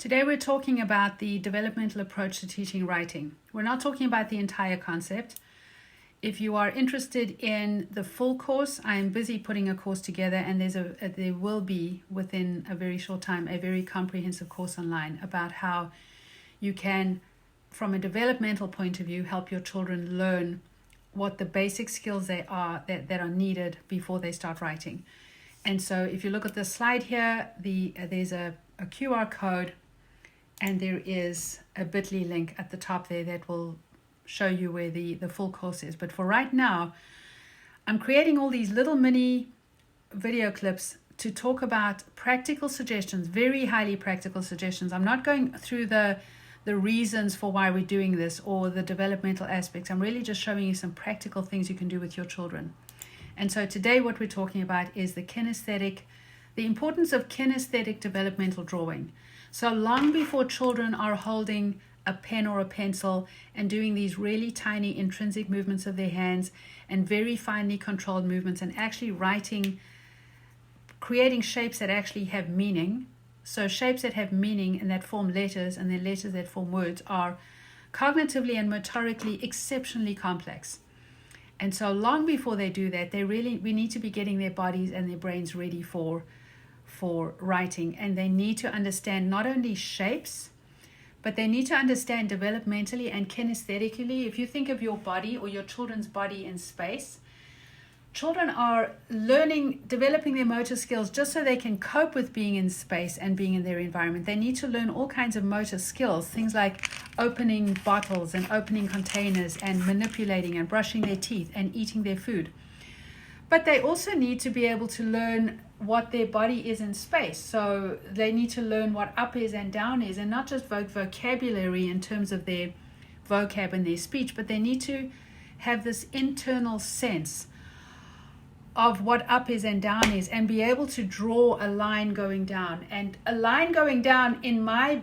Today we're talking about the developmental approach to teaching writing. We're not talking about the entire concept. If you are interested in the full course, I am busy putting a course together, and there will be within a very short time a very comprehensive course online about how you can, from a developmental point of view, help your children learn what the basic skills they are that are needed before they start writing. And so if you look at the slide here, there's a QR code, and there is a bit.ly link at the top there that will show you where the full course is. But for right now, I'm creating all these little mini video clips to talk about practical suggestions, very highly practical suggestions. I'm not going through the reasons for why we're doing this or the developmental aspects. I'm really just showing you some practical things you can do with your children. And so today what we're talking about is the importance of kinesthetic developmental drawing. So long before children are holding a pen or a pencil and doing these really tiny intrinsic movements of their hands and very finely controlled movements and actually writing, creating shapes that actually have meaning. So shapes that have meaning and that form letters, and then letters that form words, are cognitively and motorically exceptionally complex. And so long before they do that, we need to be getting their bodies and their brains ready for writing. And they need to understand not only shapes, but they need to understand developmentally and kinesthetically. If you think of your body or your children's body in space, children are developing their motor skills just so they can cope with being in space and being in their environment. They need to learn all kinds of motor skills, things like opening bottles and opening containers and manipulating and brushing their teeth and eating their food. But they also need to be able to learn what their body is in space. So they need to learn what up is and down is, and not just vocabulary in terms of their vocab and their speech, but they need to have this internal sense of what up is and down is, and be able to draw a line going down. And a line going down in my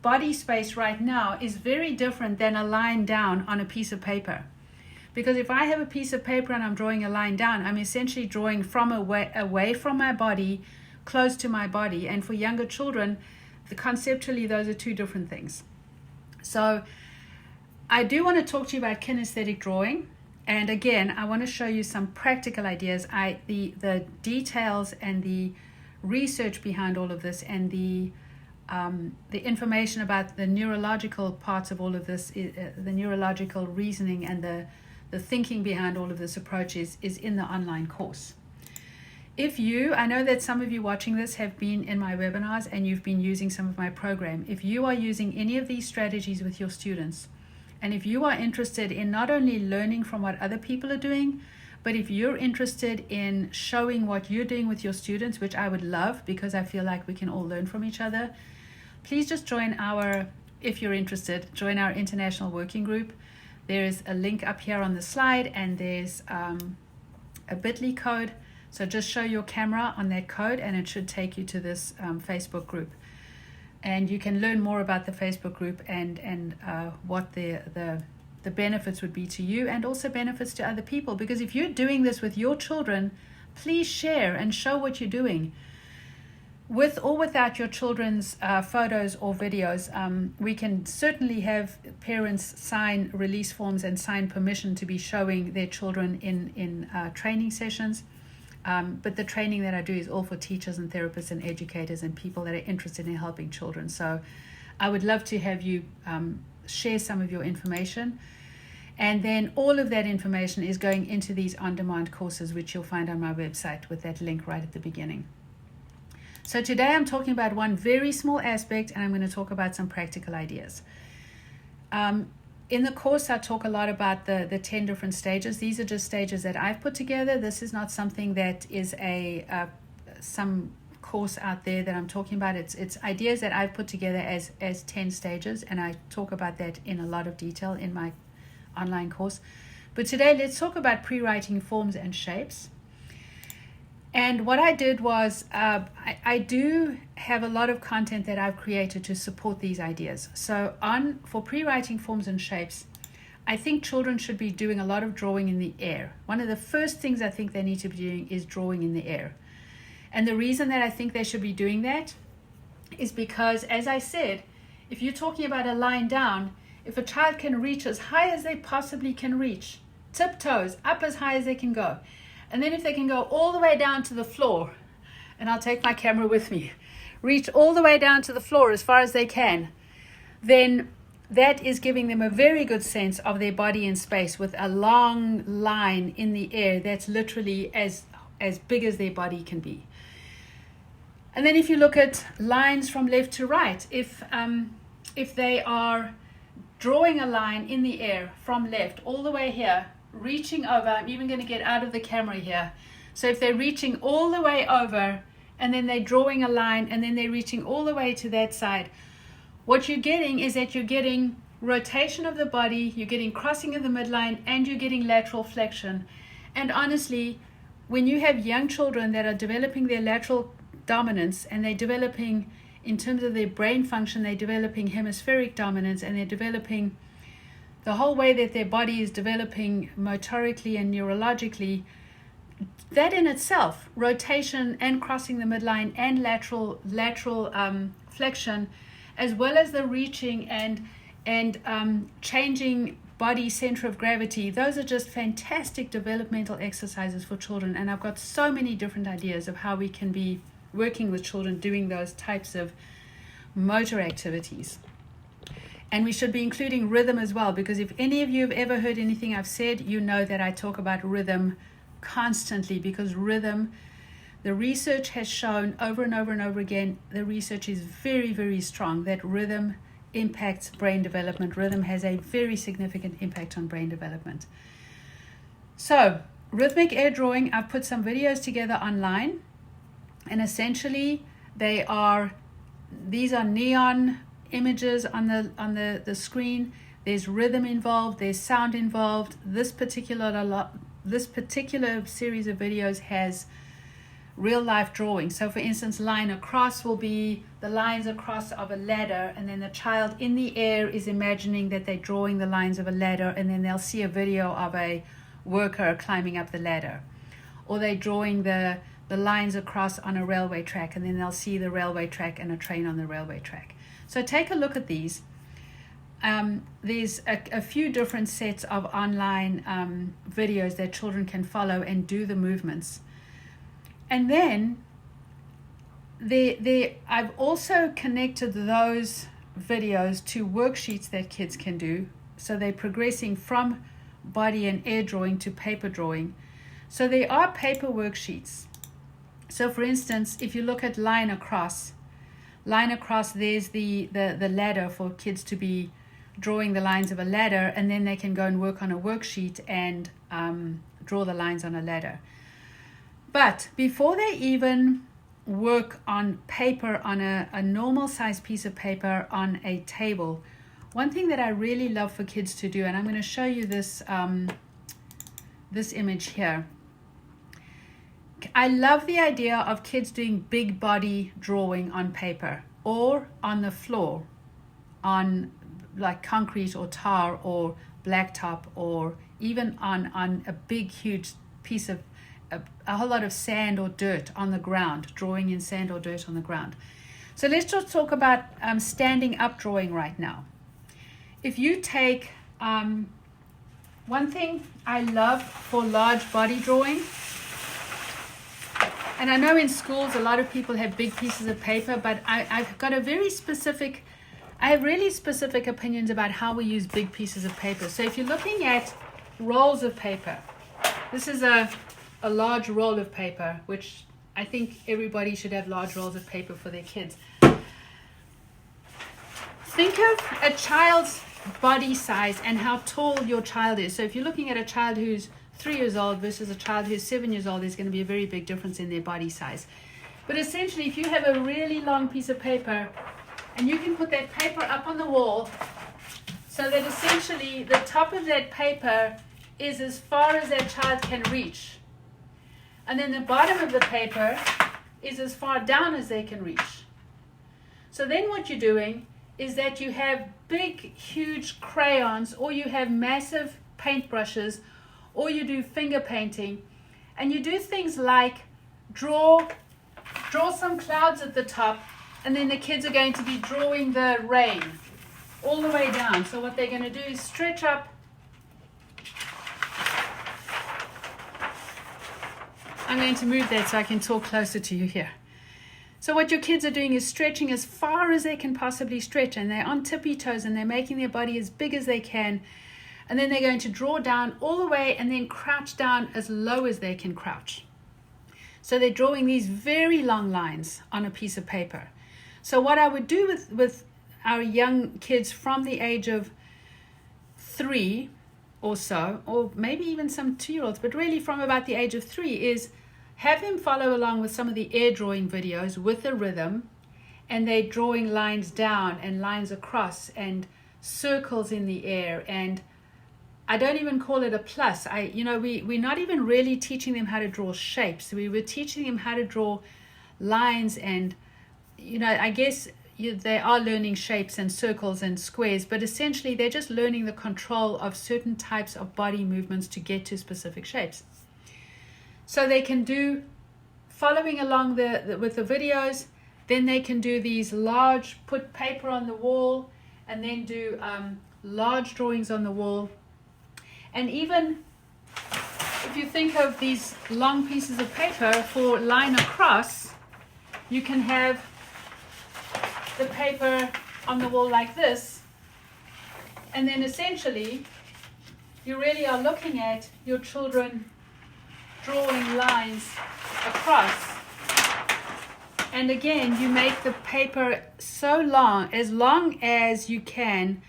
body space right now is very different than a line down on a piece of paper. Because if I have a piece of paper and I'm drawing a line down, I'm essentially drawing from away from my body, close to my body. And for younger children, conceptually, those are two different things. So I do want to talk to you about kinesthetic drawing. And again, I want to show you some practical ideas. The details and the research behind all of this, and the information about the neurological parts of all of this, the neurological reasoning and the thinking behind all of this approach is in the online course. I know that some of you watching this have been in my webinars and you've been using some of my program. If you are using any of these strategies with your students, and if you are interested in not only learning from what other people are doing, but if you're interested in showing what you're doing with your students, which I would love because I feel like we can all learn from each other, please just join our international working group. There's a link up here on the slide, and there's a bit.ly code. So just show your camera on that code and it should take you to this Facebook group. And you can learn more about the Facebook group and what the benefits would be to you, and also benefits to other people. Because if you're doing this with your children, please share and show what you're doing. With or without your children's photos or videos, we can certainly have parents sign release forms and sign permission to be showing their children in training sessions. But the training that I do is all for teachers and therapists and educators and people that are interested in helping children. So I would love to have you share some of your information. And then all of that information is going into these on-demand courses, which you'll find on my website with that link right at the beginning. So today I'm talking about one very small aspect, and I'm going to talk about some practical ideas. In the course, I talk a lot about the 10 different stages. These are just stages that I've put together. This is not something that is some course out there that I'm talking about. It's ideas that I've put together as 10 stages, and I talk about that in a lot of detail in my online course. But today, let's talk about pre-writing forms and shapes. And what I did was, I do have a lot of content that I've created to support these ideas. So for pre-writing forms and shapes, I think children should be doing a lot of drawing in the air. One of the first things I think they need to be doing is drawing in the air. And the reason that I think they should be doing that is because, as I said, if you're talking about a line down, if a child can reach as high as they possibly can reach, tiptoes up as high as they can go, and then if they can go all the way down to the floor, and I'll take my camera with me, reach all the way down to the floor as far as they can, then that is giving them a very good sense of their body in space with a long line in the air that's literally as big as their body can be. And then if you look at lines from left to right, if they are drawing a line in the air from left all the way here, reaching over, I'm even going to get out of the camera here. So if they're reaching all the way over and then they're drawing a line and then they're reaching all the way to that side, what you're getting is that you're getting rotation of the body, you're getting crossing of the midline, and you're getting lateral flexion. And honestly, when you have young children that are developing their lateral dominance and they're developing, in terms of their brain function, they're developing hemispheric dominance, and they're developing the whole way that their body is developing motorically and neurologically, that in itself, rotation and crossing the midline and lateral flexion, as well as the reaching and changing body center of gravity, those are just fantastic developmental exercises for children. And I've got so many different ideas of how we can be working with children doing those types of motor activities. And we should be including rhythm as well, because if any of you have ever heard anything I've said, you know that I talk about rhythm constantly, because rhythm, the research has shown over and over and over again, the research is very, very strong that rhythm impacts brain development. Rhythm has a very significant impact on brain development. So, rhythmic air drawing, I've put some videos together online, and essentially these are neon images on the screen. There's rhythm involved, there's sound involved. This particular series of videos has real life drawing. So for instance, line across will be the lines across of a ladder, and then the child in the air is imagining that they're drawing the lines of a ladder, and then they'll see a video of a worker climbing up the ladder. Or they're drawing the lines across on a railway track, and then they'll see the railway track and a train on the railway track. So take a look at these. There's a few different sets of online videos that children can follow and do the movements. And then I've also connected those videos to worksheets that kids can do. So they're progressing from body and air drawing to paper drawing. So there are paper worksheets. So for instance, if you look at line across, there's the ladder for kids to be drawing the lines of a ladder, and then they can go and work on a worksheet and draw the lines on a ladder. But before they even work on paper, on a normal size piece of paper on a table, one thing that I really love for kids to do, and I'm going to show you this image here. I love the idea of kids doing big body drawing on paper or on the floor, on like concrete or tar or blacktop, or even on a big huge piece of a whole lot of sand or dirt on the ground, drawing in sand or dirt on the ground. So let's just talk about standing up drawing right now. If you take one thing I love for large body drawing, and I know in schools a lot of people have big pieces of paper, but I've got I have really specific opinions about how we use big pieces of paper. So if you're looking at rolls of paper, this is a large roll of paper, which I think everybody should have large rolls of paper for their kids. Think of a child's body size and how tall your child is. So if you're looking at a child who's 3 years old versus a child who's 7 years old, there's going to be a very big difference in their body size. But essentially, if you have a really long piece of paper and you can put that paper up on the wall so that essentially the top of that paper is as far as that child can reach, and then the bottom of the paper is as far down as they can reach. So then what you're doing is that you have big, huge crayons, or you have massive paintbrushes, or you do finger painting, and you do things like draw some clouds at the top, And then the kids are going to be drawing the rain all the way down. So what they're going to do is stretch up. I'm going to move that so I can talk closer to you here. So what your kids are doing is stretching as far as they can possibly stretch, and they're on tippy toes and they're making their body as big as they can. And then they're going to draw down all the way and then crouch down as low as they can crouch. So they're drawing these very long lines on a piece of paper. So what I would do with our young kids from the age of 3 or so, or maybe even some 2-year-olds, but really from about the age of 3, is have them follow along with some of the air drawing videos with the rhythm, and they're drawing lines down and lines across and circles in the air. And I don't even call it a plus. We're not even really teaching them how to draw shapes. We were teaching them how to draw lines, and I guess they are learning shapes and circles and squares, but essentially they're just learning the control of certain types of body movements to get to specific shapes. So they can do, following along with the videos, then they can do these large, put paper on the wall, and then do large drawings on the wall. And even if you think of these long pieces of paper for line across, you can have the paper on the wall like this, and then essentially you really are looking at your children drawing lines across. And again, you make the paper so long as you can,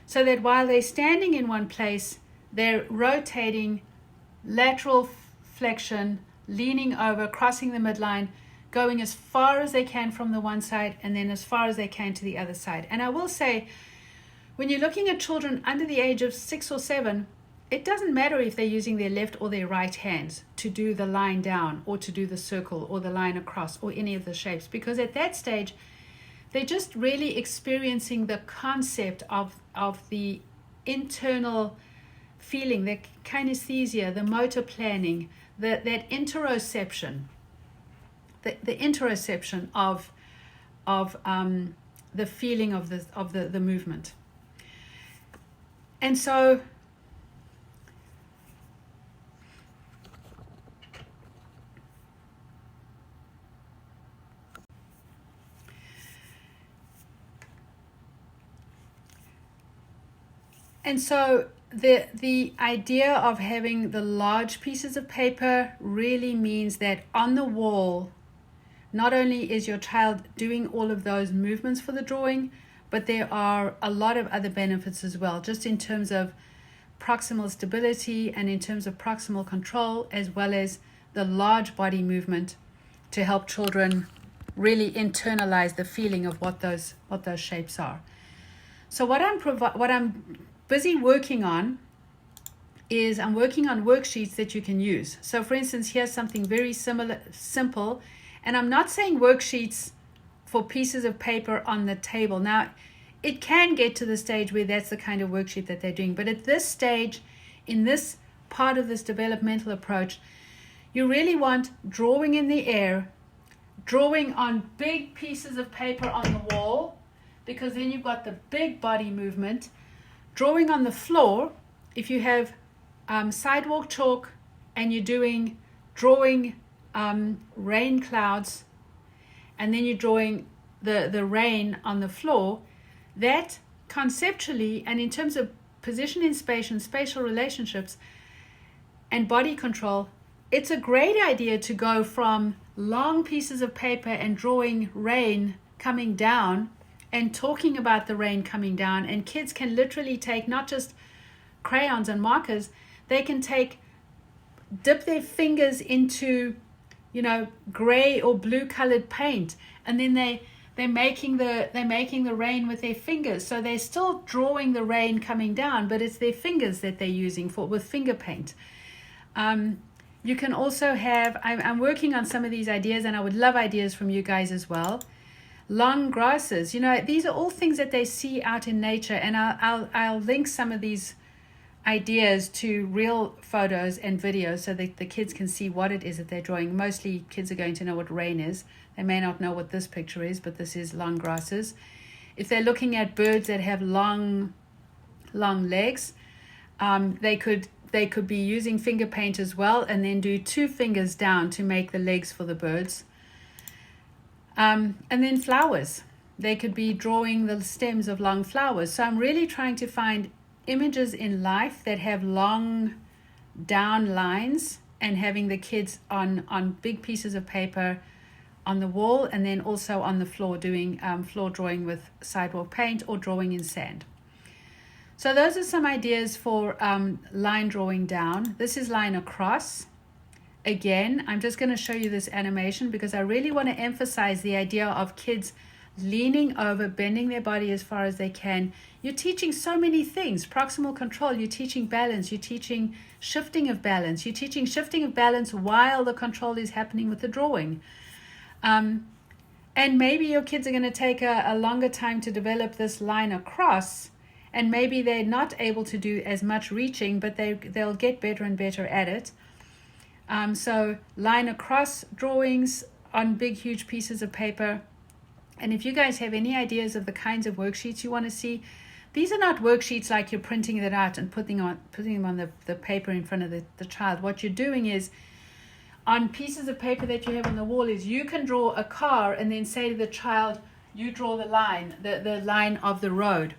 so that while they're standing in one place, they're rotating, lateral flexion, leaning over, crossing the midline, going as far as they can from the one side, and then as far as they can to the other side. And I will say, when you're looking at children under the age of 6 or 7, it doesn't matter if they're using their left or their right hands to do the line down, or to do the circle, or the line across, or any of the shapes, because at that stage they're just really experiencing the concept of the internal feeling, the kinesthesia, the motor planning, that interoception, the interoception of the feeling of the movement. And so the idea of having the large pieces of paper really means that on the wall, not only is your child doing all of those movements for the drawing, but there are a lot of other benefits as well, just in terms of proximal stability and in terms of proximal control, as well as the large body movement to help children really internalize the feeling of what those shapes are. So what I'm busy working on is I'm working on worksheets that you can use. So for instance, here's something very simple, and I'm not saying worksheets for pieces of paper on the table. Now, it can get to the stage where that's the kind of worksheet that they're doing, but at this stage, in this part of this developmental approach, you really want drawing in the air, drawing on big pieces of paper on the wall, because then you've got the big body movement. Drawing on the floor, if you have sidewalk chalk and you're drawing rain clouds, and then you're drawing the rain on the floor, that conceptually and in terms of position in space and spatial relationships and body control, it's a great idea to go from long pieces of paper and drawing rain coming down and talking about the rain coming down. And kids can literally take not just crayons and markers, they can dip their fingers into gray or blue colored paint, and then they're making the rain with their fingers. So they're still drawing the rain coming down, but it's their fingers that they're using with finger paint. You can also have, I'm working on some of these ideas, and I would love ideas from you guys as well. Long grasses, these are all things that they see out in nature, and I'll link some of these ideas to real photos and videos so that the kids can see what it is that they're drawing. Mostly kids are going to know what rain is. They may not know what this picture is, but this is long grasses. If they're looking at birds that have long legs, they could be using finger paint as well, and then do 2 fingers down to make the legs for the birds. And then flowers. They could be drawing the stems of long flowers. So I'm really trying to find images in life that have long down lines, and having the kids on big pieces of paper on the wall, and then also on the floor doing floor drawing with sidewalk paint or drawing in sand. So those are some ideas for line drawing down. This is line across. Again, I'm just going to show you this animation because I really want to emphasize the idea of kids leaning over, bending their body as far as they can. You're teaching so many things. Proximal control, you're teaching balance, you're teaching shifting of balance, you're teaching shifting of balance while the control is happening with the drawing. And maybe your kids are going to take a longer time to develop this line across, and maybe they're not able to do as much reaching, but they'll get better and better at it. So line across drawings on big, huge pieces of paper. And if you guys have any ideas of the kinds of worksheets you want to see, these are not worksheets like you're printing it out and putting them on the paper in front of the child. What you're doing is, on pieces of paper that you have on the wall, is you can draw a car and then say to the child, you draw the line, the line of the road.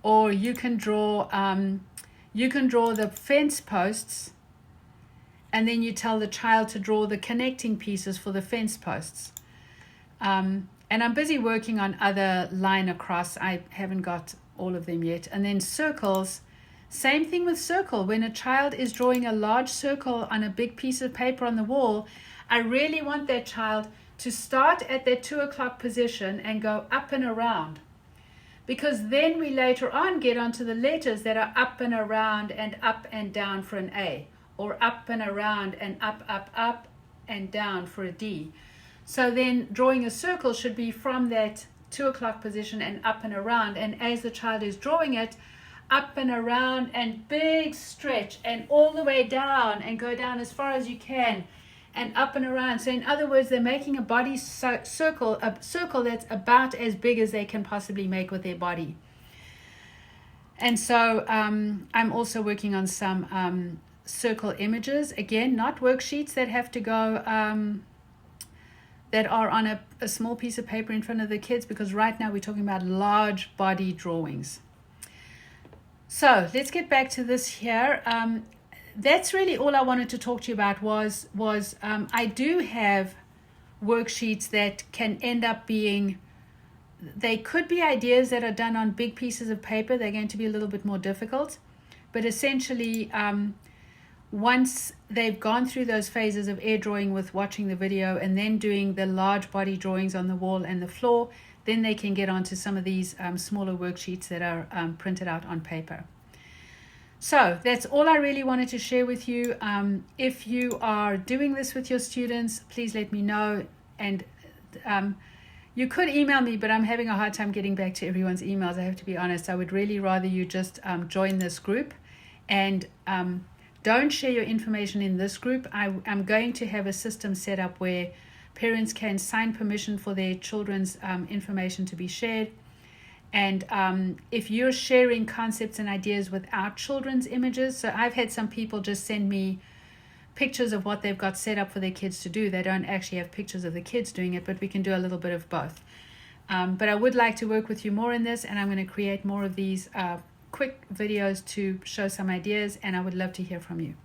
Or you can draw the fence posts, and then you tell the child to draw the connecting pieces for the fence posts. And I'm busy working on other line across. I haven't got all of them yet. And then circles, same thing with circle. When a child is drawing a large circle on a big piece of paper on the wall, I really want that child to start at their 2 o'clock position and go up and around. Because then we later on get onto the letters that are up and around and up and down for an A, or up and around and up and down for a D. So then drawing a circle should be from that 2 o'clock position and up and around. And as the child is drawing it, up and around and big stretch and all the way down and go down as far as you can and up and around. So in other words, they're making a body circle, a circle that's about as big as they can possibly make with their body. And so I'm also working on some circle images. Again, not worksheets that have to go... that are on a small piece of paper in front of the kids, because right now we're talking about large body drawings. So let's get back to this here. That's really all I wanted to talk to you about was I do have worksheets that can end up being, they could be ideas that are done on big pieces of paper. They're going to be a little bit more difficult, but essentially once they've gone through those phases of air drawing with watching the video and then doing the large body drawings on the wall and the floor, then they can get onto some of these smaller worksheets that are printed out on paper. So that's all I really wanted to share with you. If you are doing this with your students, please let me know. And you could email me, but I'm having a hard time getting back to everyone's emails. I have to be honest. I would really rather you just join this group and don't share your information in this group. I'm going to have a system set up where parents can sign permission for their children's information to be shared. And if you're sharing concepts and ideas without children's images, so I've had some people just send me pictures of what they've got set up for their kids to do. They don't actually have pictures of the kids doing it, but we can do a little bit of both. But I would like to work with you more in this, and I'm going to create more of these quick videos to show some ideas, and I would love to hear from you.